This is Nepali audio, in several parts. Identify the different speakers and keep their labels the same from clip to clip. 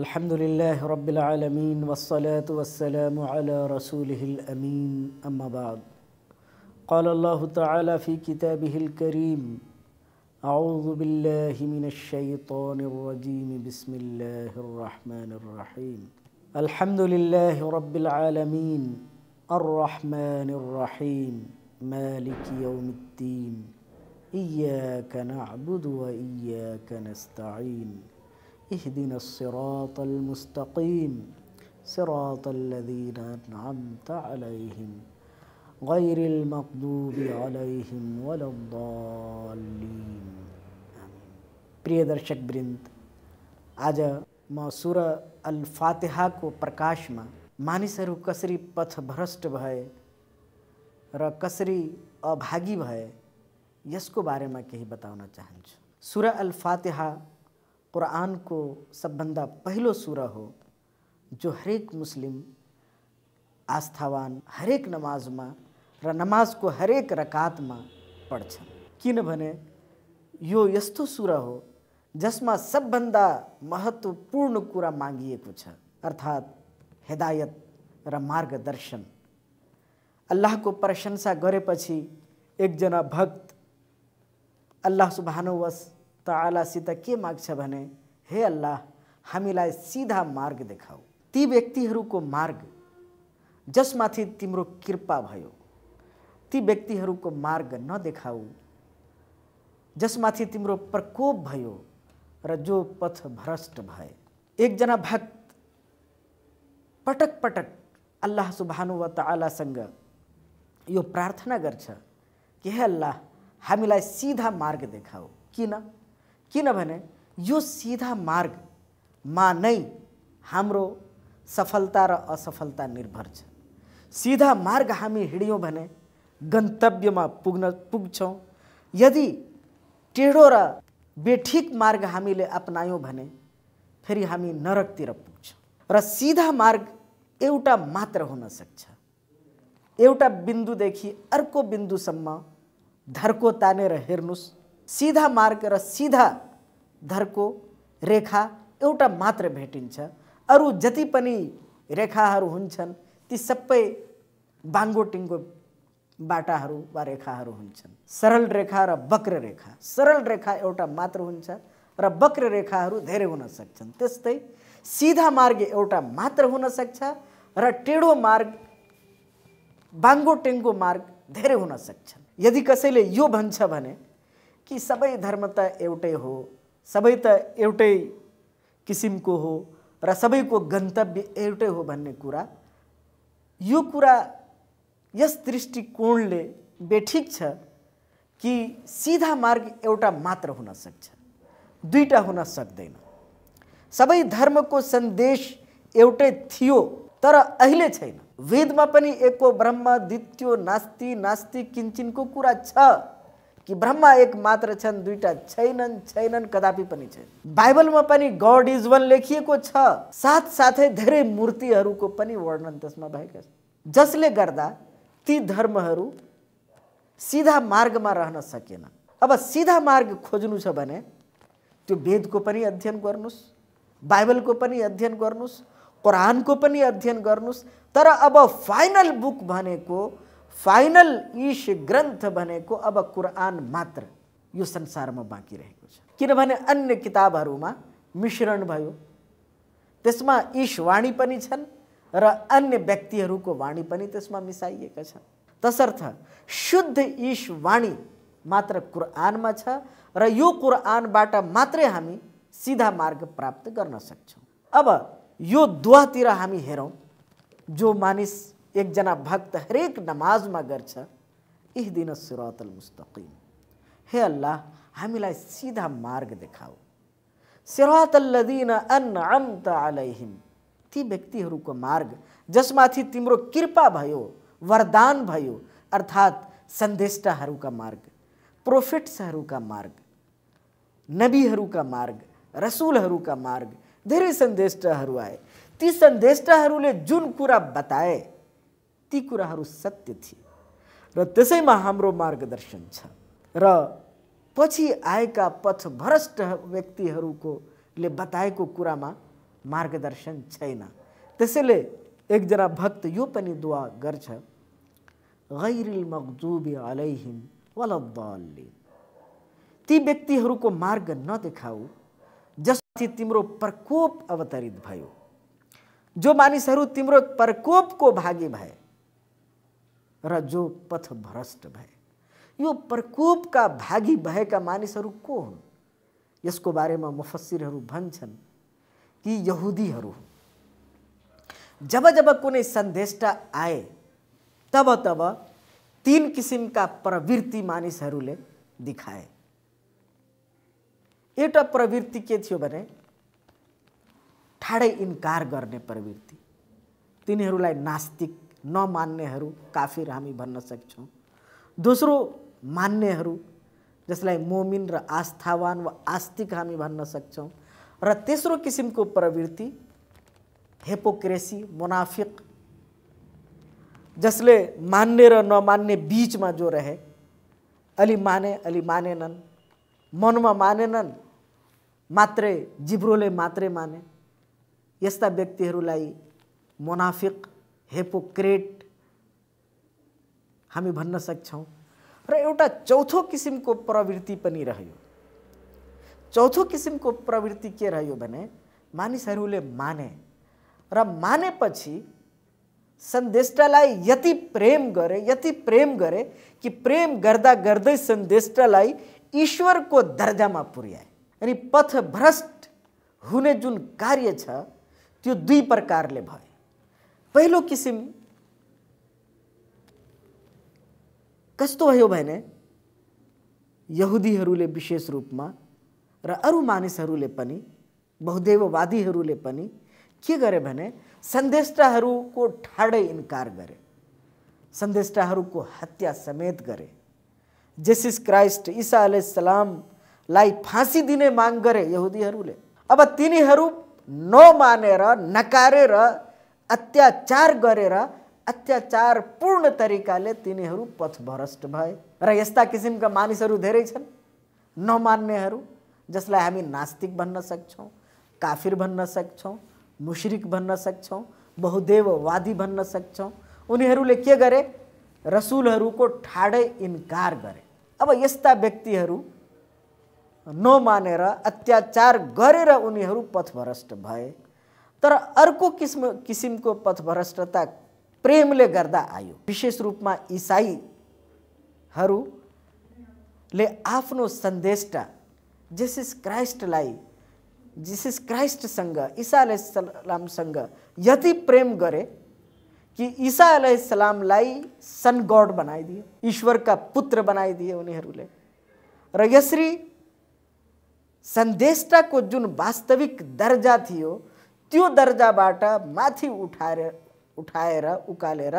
Speaker 1: अल्हम्दुलिल्लाह रब्बिल आलमीन वस्सलातु वस्सलामु अला रसूलिहिल अमीन अम्मा बाद क़ाल अल्लाहु तआला फ़ी किताबिहिल करीम अऊज़ु बिल्लाहि मिनश शैतानिर रजीम बिस्मिल्लाहिर रहमानिर रहीम अल्हम्दुलिल्लाहि रब्बिल आलमीन अर्रहमानिर रहीम मालिकि यौमिद्दीन इय्याका नअबुदु व इय्याका नस्तईन इहदिनस सिरातल मुस्तकीम सिरातल लज़ीना अनअमता अलैहिम गैरिल मग़दूबि अलैहिम वलद्दाल्लीन। प्रिय दर्शक वृन्द, आज म सूरा अल फातिहा को प्रकाश में मानिसहरू कसरी पथभ्रष्ट भए र कसरी अभागी भए यसको बारेमा केही बताउन चाहन्छु। सूरा अल फातिहा कुरान को सबभन्दा पहिलो सूरा हो जो हरेक मुस्लिम आस्थावान हरेक नमाजमा र नमाजको हरेक रकातमा पढ्छन्। किनभने यो यस्तो सूरा हो जसमा सबभन्दा महत्त्वपूर्ण कुरा मागिएको छ, अर्थात् हिदायत र मार्गदर्शन। अल्लाहको प्रशंसा गरेपछि एकजना भक्त अल्लाह सुब्हानहु व तआलासित के माग्छ भने, हे अल्लाह, हामीलाई सीधा मार्ग देखाऊ, ती व्यक्तिहरूको मार्ग जसमाथि तिम्रो कृपा भयो, ती व्यक्तिहरूको मार्ग नदेखाऊ जसमाथि तिम्रो प्रकोप भयो र जो पथभ्रष्ट भए। एकजना भक्त पटक पटक अल्लाह सुब्हानहु व तआलासँग यो प्रार्थना गर्छ कि हे अल्लाह, हामीलाई सीधा मार्ग देखाऊ। किनभने यो सीधा मार्गमा नै हाम्रो सफलता र असफलता निर्भर छ। सीधा मार्ग हामी हिँड्यौँ भने गन्तव्यमा पुग्छौँ। यदि टेढो र बेठिक मार्ग हामीले अपनायौँ भने फेरि हामी नरकतिर पुग्छौँ। र सीधा मार्ग एउटा मात्र हुन सक्छ। एउटा बिन्दुदेखि अर्को बिन्दुसम्म धर्को तानेर हेर्नुस्, सीधा मार्ग र सीधा धर्को रेखा एउटा मात्र भेटिन्छ। अरू जति पनि रेखाहरू हुन्छन् ती सबै बाङ्गोटिङ्गो बाटाहरू वा रेखाहरू हुन्छन्। सरल रेखा र वक्र रेखा। सरल रेखा एउटा मात्र हुन्छ र वक्र रेखाहरू धेरै हुन सक्छन्। त्यस्तै सीधा मार्ग एउटा मात्र हुन सक्छ र टेढो मार्ग बाङ्गोटिङ्गो मार्ग धेरै हुन सक्छन्। यदि कसैले यो भन्छ भने कि सबै धर्म त एउटै हो, सबै त एउटै किसिमको हो र सबैको गन्तव्य एउटै हो भन्ने कुरा, यो कुरा यस दृष्टिकोणले बेठिक छ कि सीधा मार्ग एउटा मात्र हुन सक्छ, दुईटा हुन सक्दैन। सबै धर्मको सन्देश एउटै थियो तर अहिले छैन। वेदमा पनि एको ब्रह्म द्वितीयो नास्ति नास्ति किञ्चिनको कुरा छ कि ब्रह्मा एक मात्र छन्, दुईटा छैनन् कदापि पनि छैन। बाइबलमा पनि गॉड इज वन लेखिएको छ, साथसाथै धेरै मूर्तिहरूको पनि वर्णन त्यसमा भएका छन्, जसले गर्दा ती धर्महरू सीधा मार्गमा रहन सकेन। अब सीधा मार्ग खोज्नु छ भने त्यो वेदको पनि अध्ययन गर्नुस्, बाइबलको पनि अध्ययन गर्नुस्, कुरानको पनि अध्ययन गर्नुस्, तर अब फाइनल बुक भनेको, फाइनल ईश ग्रन्थ भनेको अब कुरान मात्र यो संसारमा बाँकी रहेको छ। किनभने अन्य किताबहरूमा मिश्रण भयो, त्यसमा ईशवाणी पनि छन् र अन्य व्यक्तिहरूको वाणी पनि त्यसमा मिसाइएका छन्। तसर्थ शुद्ध ईशवाणी मात्र कुरानमा छ र यो कुरानबाट मात्रै हामी सीधा मार्ग प्राप्त गर्न सक्छौँ। अब यो दुवातिर हामी हेरौँ। जो मानिस एकजना भक्त हरेक नमाजमा गर्छ, इहदिनस सिरातल मुस्तकीम, हे अल्लाह, हामीलाई सीधा मार्ग देखाऊ, सिरातल लज़ीना अनअमता अलैहिम, ती व्यक्तिहरूको मार्ग जसमाथि तिम्रो कृपा भयो, वरदान भयो, अर्थात् सन्देष्टाहरूका मार्ग, प्रोफेट्सहरूका मार्ग, नबीहरूका मार्ग, रसुलहरूका मार्ग। धेरै सन्देष्टाहरू आए, ती सन्देष्टाहरूले जुन कुरा बताए ती कुराहरू सत्य थिए र त्यसैमा हाम्रो मार्गदर्शन छ। र पछि आएका पथभ्रष्ट व्यक्तिहरूको ले बताएको कुरामा मार्गदर्शन छैन। त्यसैले एकजना भक्त यो पनि दुआ गर्छ, गैरिल मगदुबी अलैहिम वलद्दालिन, ती व्यक्तिहरूको मार्ग नदेखाऊ जसमाथि तिम्रो प्रकोप अवतरित भयो, जो मानिसहरू तिम्रो प्रकोपको भागी भए र जो पथभ्रष्ट भए। यो प्रकोपका भागी भएका मानिसहरू को हुन्? यसको बारेमा मुफस्सिरहरू भन्छन् कि यहुदीहरू हुन्। जब जब कुनै सन्देष्टा आए तब तब तीन किसिमका प्रवृत्ति मानिसहरूले दिखाए। एउटा प्रवृत्ति के थियो भने ठाडै इन्कार गर्ने प्रवृत्ति। तिनीहरूलाई नास्तिक, नमान्नेहरू काफिर हामी भन्न सक्छौँ। दोस्रो मान्नेहरू जसलाई मोमिन र आस्थावान वा आस्तिक हामी भन्न सक्छौँ। र तेस्रो किसिमको प्रवृत्ति हिपोक्रेसी, मुनाफिक, जसले मान्ने र नमान्ने बीचमा जो रहे, अलि माने अलि मानेनन्, मनमा मानेनन् मात्रै, जिब्रोले मात्रै माने। यस्ता व्यक्तिहरूलाई मुनाफिक, हिपोक्रेट हामी भन्न सक्छौँ। र एउटा चौथो किसिमको प्रवृत्ति पनि रह्यो। चौथो किसिमको प्रवृत्ति के रह्यो भने मानिसहरूले माने र मानेपछि सन्देष्टालाई यति प्रेम गरे कि प्रेम गर्दा गर्दै सन्देष्टालाई ईश्वरको दर्जामा पुर्याए। अनि पथभ्रष्ट हुने जुन कार्य छ त्यो दुई प्रकारले भयो। पहिलो किसिम कस्तो भयो भने यहुदीहरूले विशेष रूपमा र अरू मानिसहरूले पनि, बहुदेववादीहरूले पनि के गरे भने सन्देष्टाहरूको ठाडै इन्कार गरे, सन्देष्टाहरूको हत्या समेत गरे। जेसस क्राइस्ट ईसा अलैहिस्सलामलाई फाँसी दिने माग गरे यहुदीहरूले। अब तिनीहरू नमानेर, नकारेर, अत्याचार गरेर, अत्याचार पूर्ण तरिकाले तिनीहरू पथभ्रष्ट भए। र यस्ता किसिमका मानिसहरू धेरै छन्। नमान्नेहरू जसलाई हामी नास्तिक भन्न सक्छौँ, काफिर भन्न सक्छौँ, मुश्रिक भन्न सक्छौँ, बहुदेववादी भन्न सक्छौँ। उनीहरूले के गरे? रसुलहरूको ठाडै इन्कार गरे। अब यस्ता व्यक्तिहरू नमानेर, अत्याचार गरेर उनीहरू पथभ्रष्ट भए। तर अर्को किसिमको पथभ्रष्टता प्रेमले गर्दा आयो। विशेष रूपमा ईसाईहरूले आफ्नो सन्देष्टा जेसस क्राइस्टसँग, ईसा अलैहिस्सलामसँग यति प्रेम गरे कि ईसा अलैहिस्सलामलाई सन गॉड बनाइदिए, ईश्वरका पुत्र बनाइदिए उनीहरूले। र यसरी सन्देष्टाको जुन वास्तविक दर्जा थियो त्यो दर्जाबाट माथि उकालेर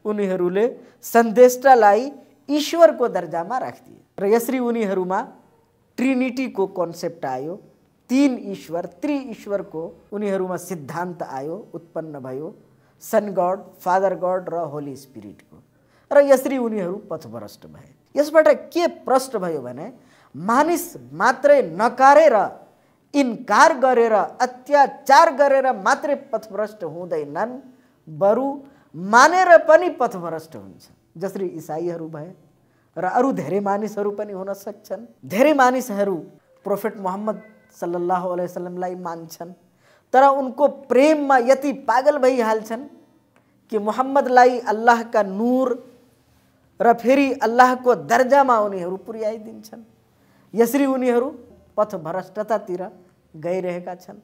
Speaker 1: उनीहरूले सन्देष्टालाई ईश्वरको दर्जामा राखिदिए। र यसरी उनीहरूमा ट्रिनिटीको कन्सेप्ट आयो। तीन ईश्वर, त्रिईश्वरको उनीहरूमा सिद्धान्त आयो, उत्पन्न भयो, सन गॉड, फादर गॉड र होली स्पिरिटको। र यसरी उनीहरू पथभ्रष्ट भए। यसबाट के प्रष्ट भयो भने मानिस मात्रै नकारेर, इन्कार गरेर, अत्याचार गरेर मात्रै पथभ्रष्ट हुँदैनन्, बरु मानेर पनि पथभ्रष्ट हुन्छ। जसरी इसाईहरू भए र अरू धेरै मानिसहरू पनि हुन सक्छन्। धेरै मानिसहरू प्रोफेट मोहम्मद सल्लल्लाहु अलैहि वसल्लमलाई मान्छन्, तर उनको प्रेममा यति पागल भइहाल्छन् कि मोहम्मदलाई अल्लाहका नूर र फेरि अल्लाहको दर्जामा उनीहरू पुर्याइदिन्छन्। यसरी उनीहरू पथभ्रष्टतातिर गइरहेका छन्।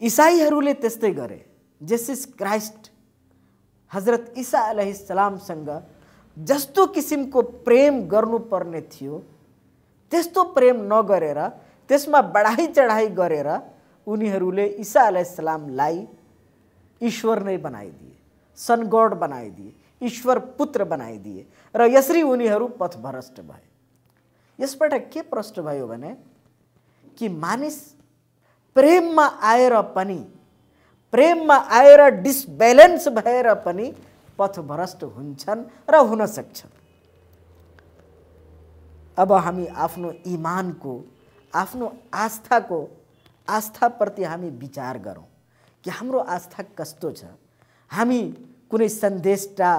Speaker 1: इसाईहरूले त्यस्तै गरे। जेसस क्राइस्ट हजरत ईसा अलैहिस्सलामसँग जस्तो किसिमको प्रेम गर्नुपर्ने थियो त्यस्तो प्रेम नगरेर, त्यसमा बढाई चढाई गरेर उनीहरूले ईसा अलैहिस्सलामलाई ईश्वर नै बनाइदिए, सन गॉड बनाइदिए, ईश्वर पुत्र बनाइदिए। र यसरी उनीहरू पथभ्रष्ट भए। यसबाट के प्रष्ट भयो भने कि मानिस प्रेममा आएर डिसब्यालेन्स भएर पनि पथभ्रष्ट हुन्छन् र हुन सक्छन्। अब हामी आफ्नो इमानको, आफ्नो आस्थाप्रति हामी विचार गरौँ कि हाम्रो आस्था कस्तो छ, हामी कुनै सन्देशटा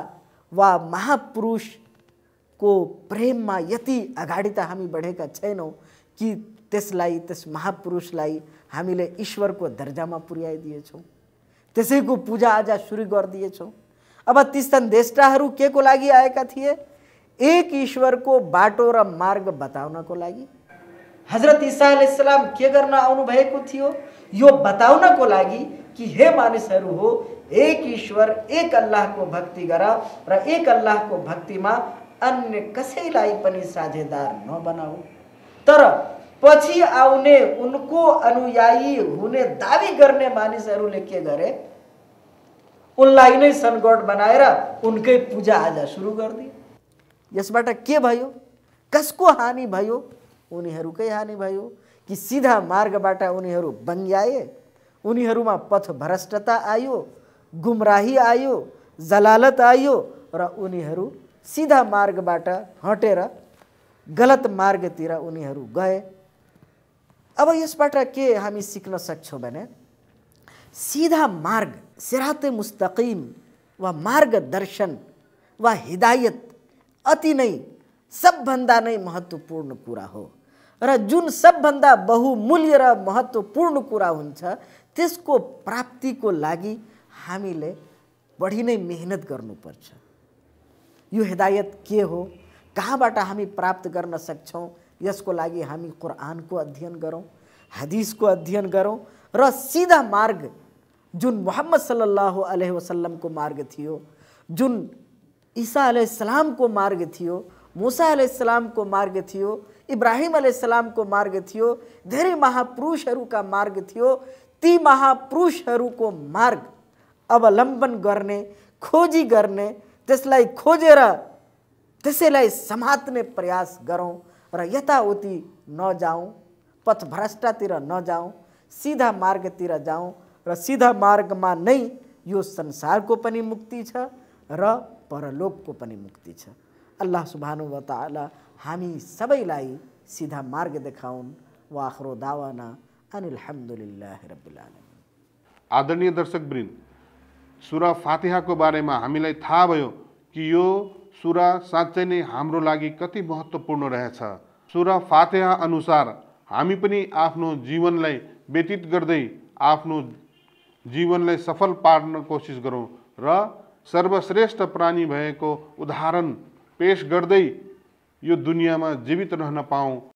Speaker 1: वा महापुरुषको प्रेममा यति अगाडि त हामी बढेका छैनौँ कि त्यसलाई, त्यस महापुरुषलाई हामीले ईश्वरको दर्जामा पुर्याइदिएछौँ, त्यसैको पूजाआजा सुरु गरिदिएछौँ। अब ती सन्देशटाहरू के को लागि आएका थिए? एक ईश्वरको बाटो र मार्ग बताउनको लागि। हजरत ईसा अलैहिस्सलाम के गर्न आउनु भएको थियो? यो बताउनको लागि कि हे मानिसहरू हो, एक ईश्वर, एक अल्लाहको भक्ति गर र एक अल्लाहको भक्तिमा अन्य कसैलाई पनि साझेदार नबनाऊ। तर पछि आउने उनको अनुयायी हुने दावी गर्ने मानिसहरूले के गरे? उनलाई नै सनगढ बनाएर उनकै पूजाआजा सुरु गरिदिए। यसबाट के भयो? कसको हानि भयो? उनीहरूकै हानि भयो कि सिधा मार्गबाट उनीहरू बङ्ग्याए, उनीहरूमा पथभ्रष्टता आयो, गुमराही आयो, जलालत आयो र उनीहरू सिधा मार्गबाट हटेर गलत मार्गतिर उनीहरू गए। अब यसबाट के हामी सिक्न सक्छौँ भने सीधा मार्ग, सिराते मुस्तकीम वा मार्गदर्शन वा हिदायत अति नै सबभन्दा नै महत्त्वपूर्ण कुरा हो र जुन सबभन्दा बहुमूल्य र महत्त्वपूर्ण कुरा हुन्छ त्यसको प्राप्तिको लागि हामीले बढी नै मेहनत गर्नुपर्छ। यो हिदायत के हो, कहाँबाट हामी प्राप्त गर्न सक्छौँ? यसको लागि हामी कुरानको अध्ययन गरौँ, हदीसको अध्ययन गरौँ र सिधा मार्ग जुन मोहम्मद सल्लल्लाहु अलैहि वसल्लमको मार्ग थियो, जुन ईसा अलैहिस्सलामको मार्ग थियो, मूसा अलैहिस्सलामको मार्ग थियो, इब्राहिम अलैहिस्सलामको मार्ग थियो, धेरै महापुरुषहरूका मार्ग थियो, ती महापुरुषहरूको मार्ग अवलम्बन गर्ने, खोजी गर्ने, त्यसलाई खोजेर त्यसैलाई समात्ने प्रयास गरौँ र यताउति नजाउँ, पथभ्रष्टतिर नजाउँ, सिधा मार्गतिर जाउँ र सिधा मार्गमा नै यो संसारको पनि मुक्ति छ र परलोकको पनि मुक्ति छ। अल्लाह सुब्हानहु व तआला हामी सबैलाई सिधा मार्ग देखाउन्। व आखिरु दावाना अनिल हम्दुलिल्लाहि रब्बिल आलमीन।
Speaker 2: आदरणीय दर्शकवृन्द, सुरा फातिहाको बारेमा हामीलाई थाहा भयो कि यो सुरा साँच्चै नै हाम्रो लागि कति महत्त्वपूर्ण रहेछ। सुरा फातिहा अनुसार हामी पनि आफ्नो जीवनलाई व्यतीत गर्दै आफ्नो जीवनलाई सफल पार्न कोसिस गरौँ र सर्वश्रेष्ठ प्राणी भएको उदाहरण पेश गर्दै यो दुनियाँमा जीवित रहन पाऊँ